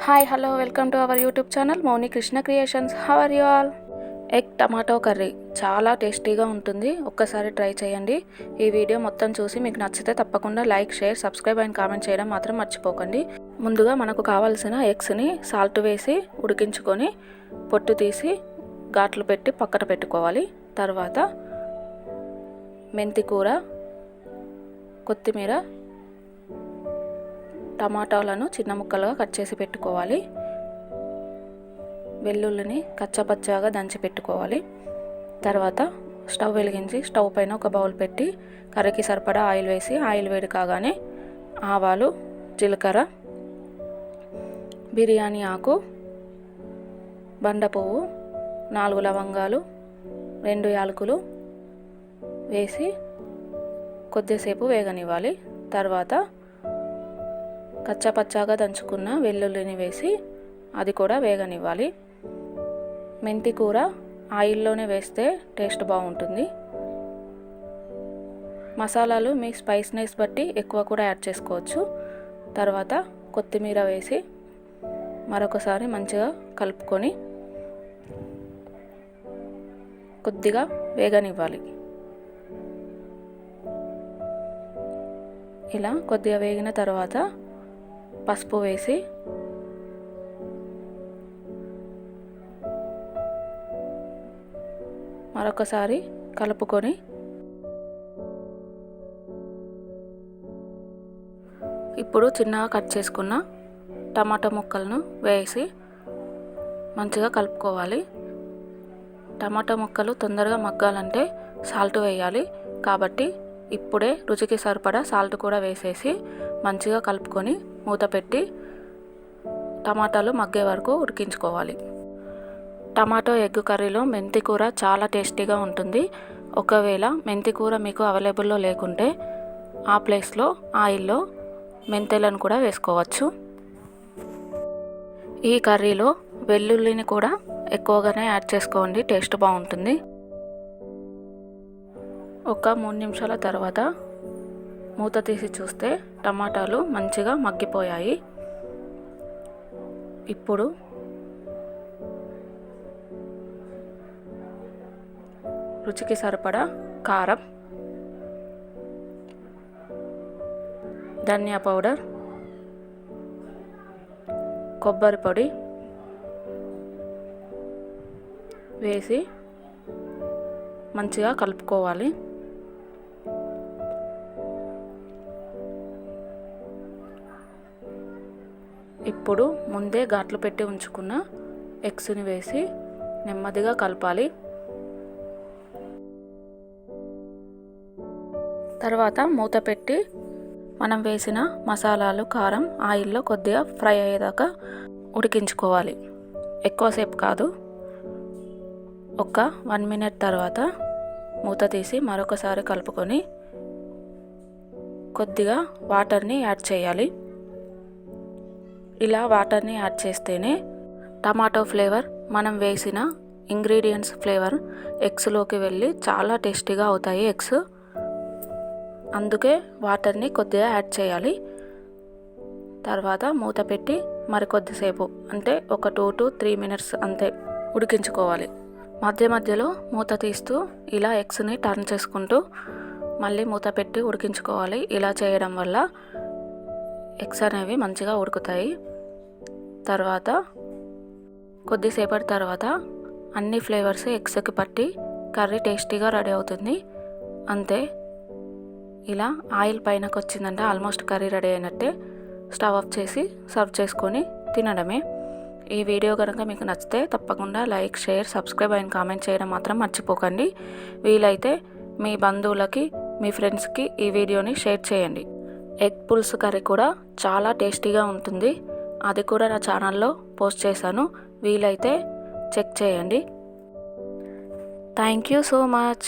Hi hello welcome to our YouTube channel Mouni Krishna creations. How are you all? Egg tomato curry చాలా టేస్టీగా ఉంటుంది. ఒక్కసారి try చేయండి. ఈ వీడియో మొత్తం చూసి మీకు నచ్చితే తప్పకుండా like, share, subscribe and comment చేయడం మాత్రం మర్చిపోకండి. ముందుగా మనకు కావాల్సిన ఎగ్స్ని సాల్ట్ వేసి ఉడికించుకొని పొట్టు తీసి ఘాట్లు పెట్టి పక్కన పెట్టుకోవాలి. తర్వాత మెంతి కూర, కొత్తిమీర, టమాటాలను చిన్న ముక్కలుగా కట్ చేసి పెట్టుకోవాలి. వెల్లుల్లిని కచ్చపచ్చగా దంచి పెట్టుకోవాలి. తర్వాత స్టవ్ వెలిగించి స్టవ్ పైన ఒక బౌల్ పెట్టి కర్రీకి సరిపడా ఆయిల్ వేసి ఆయిల్ వేడి కాగానే ఆవాలు, జీలకర్ర, బిర్యానీ ఆకు, బండ పువ్వు, 4 లవంగాలు, 2 యాలకులు వేసి కొద్దిసేపు వేగనివ్వాలి. తర్వాత కచ్చపచ్చగా దంచుకున్న వెల్లుల్లిని వేసి అది కూడా వేగనివ్వాలి. మెంతి కూర ఆయిల్లోనే వేస్తే టేస్ట్ బాగుంటుంది. మసాలాలు మీ స్పైస్నెస్ బట్టి ఎక్కువ కూడా యాడ్ చేసుకోవచ్చు. తర్వాత కొత్తిమీర వేసి మరొకసారి మంచిగా కలుపుకొని కొద్దిగా వేగనివ్వాలి. ఇలా కొద్దిగా వేగిన తర్వాత పసుపు వేసి మరొకసారి కలుపుకొని ఇప్పుడు చిన్నగా కట్ చేసుకున్న టమాటా ముక్కలను వేసి మంచిగా కలుపుకోవాలి. టమాటా ముక్కలు తొందరగా మగ్గాలంటే సాల్ట్ వేయాలి. కాబట్టి ఇప్పుడే రుచికి సరిపడా సాల్ట్ కూడా వేసేసి మంచిగా కలుపుకొని మూత పెట్టి టమాటాలు మగ్గే వరకు ఉడికించుకోవాలి. టమాటో ఎగ్ కర్రీలో మెంతి కూర చాలా టేస్టీగా ఉంటుంది. ఒకవేళ మెంతి కూర మీకు అవైలబుల్లో లేకుంటే ఆ ప్లేస్లో ఆయిల్లో మెంతులను కూడా వేసుకోవచ్చు. ఈ కర్రీలో వెల్లుల్లిని కూడా ఎక్కువగానే యాడ్ చేసుకోండి, టేస్ట్ బాగుంటుంది. ఒక 3 నిమిషాల తర్వాత మూత తీసి చూస్తే టమాటాలు మంచిగా మగ్గిపోయాయి. ఇప్పుడు రుచికి సరిపడా కారం, ధనియా పౌడర్, కొబ్బరి పొడి వేసి మంచిగా కలుపుకోవాలి. ఇప్పుడు ముందే ఘాట్లు పెట్టి ఉంచుకున్న ఎగ్స్ని వేసి నెమ్మదిగా కలపాలి. తర్వాత మూత పెట్టి మనం వేసిన మసాలాలు, కారం ఆయిల్లో కొద్దిగా ఫ్రై అయ్యేదాకా ఉడికించుకోవాలి. ఎక్కువసేపు కాదు, ఒక 1 మినిట్ తర్వాత మూత తీసి మరొకసారి కలుపుకొని కొద్దిగా వాటర్ని యాడ్ చేయాలి. ఇలా వాటర్ని యాడ్ చేస్తేనే టమాటో ఫ్లేవర్, మనం వేసిన ఇంగ్రీడియంట్స్ ఫ్లేవర్ ఎగ్స్లోకి వెళ్ళి చాలా టేస్టీగా అవుతాయి ఎగ్స్. అందుకే వాటర్ని కొద్దిగా యాడ్ చేయాలి. తర్వాత మూత పెట్టి మరికొద్దిసేపు అంటే ఒక 2 to 3 మినిట్స్ అంతే ఉడికించుకోవాలి. మధ్య మధ్యలో మూత తీస్తూ ఇలా ఎగ్స్ని టర్న్ చేసుకుంటూ మళ్ళీ మూత పెట్టి ఉడికించుకోవాలి. ఇలా చేయడం వల్ల ఎగ్స్ అనేవి మంచిగా ఉడుకుతాయి. తర్వాత కొద్దిసేపటి తర్వాత అన్ని ఫ్లేవర్స్ ఎగ్స్కి పట్టి కర్రీ టేస్టీగా రెడీ అవుతుంది. అంతే, ఇలా ఆయిల్ పైనకు వచ్చిందంటే ఆల్మోస్ట్ కర్రీ రెడీ అయినట్టే. స్టవ్ ఆఫ్ చేసి సర్వ్ చేసుకొని తినడమే. ఈ వీడియో కనుక మీకు నచ్చితే తప్పకుండా like, share, subscribe and comment చేయడం మాత్రం మర్చిపోకండి. వీలైతే మీ బంధువులకి, మీ ఫ్రెండ్స్కి ఈ వీడియోని షేర్ చేయండి. ఎగ్ పులుసు కర్రీ కూడా చాలా టేస్టీగా ఉంటుంది. అది కూడా నా ఛానల్లో పోస్ట్ చేశాను, వీలైతే చెక్ చేయండి. Thank you so much.